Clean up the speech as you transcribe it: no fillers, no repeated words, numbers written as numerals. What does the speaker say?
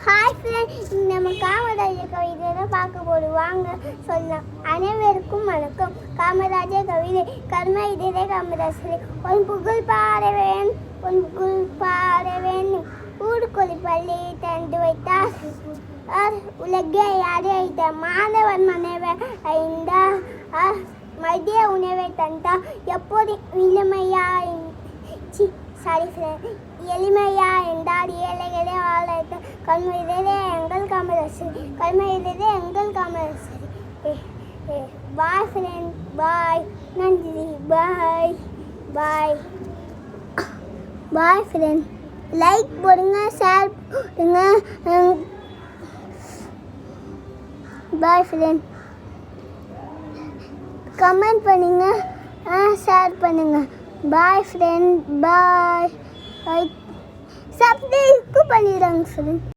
Hi friend, நம்ம காமராஜர் கவிதை தான் பார்க்க போகிறோம். வாங்க சொல்லலாம். அனைவருக்கும் வணக்கம். காமராஜர் கவிதை. கர்ம இதே காமராஜர். உன் புகழ் பாடவேன், உன் புகழ் பாடவேன். ஊடுகொலி பள்ளி தந்து வைத்தார். உலகை அடைத்த மாணவன் மனைவன் ஐந்தார். மதிய உணவை தந்தார். எப்போது எளிமையா என்றார். ஏழைகளே ஆளாய்த்த கல்மையிலே எங்கள் காமராஜர், கல்மையிலே எங்கள் காமராஜர். பாய் ஃப்ரெண்ட், பாய். நன்றி. பாய் பாய் பாய் ஃப்ரெண்ட். லைக் போடுங்க, ஷேர் போடுங்க. பாய் ஃப்ரெண்ட். கமெண்ட் பண்ணுங்க, ஷேர் பண்ணுங்க. பாய் ஃப்ரெண்ட், பாய். சப்ஸ்கிரைப் பண்ணிடுங்க ஃப்ரெண்ட்.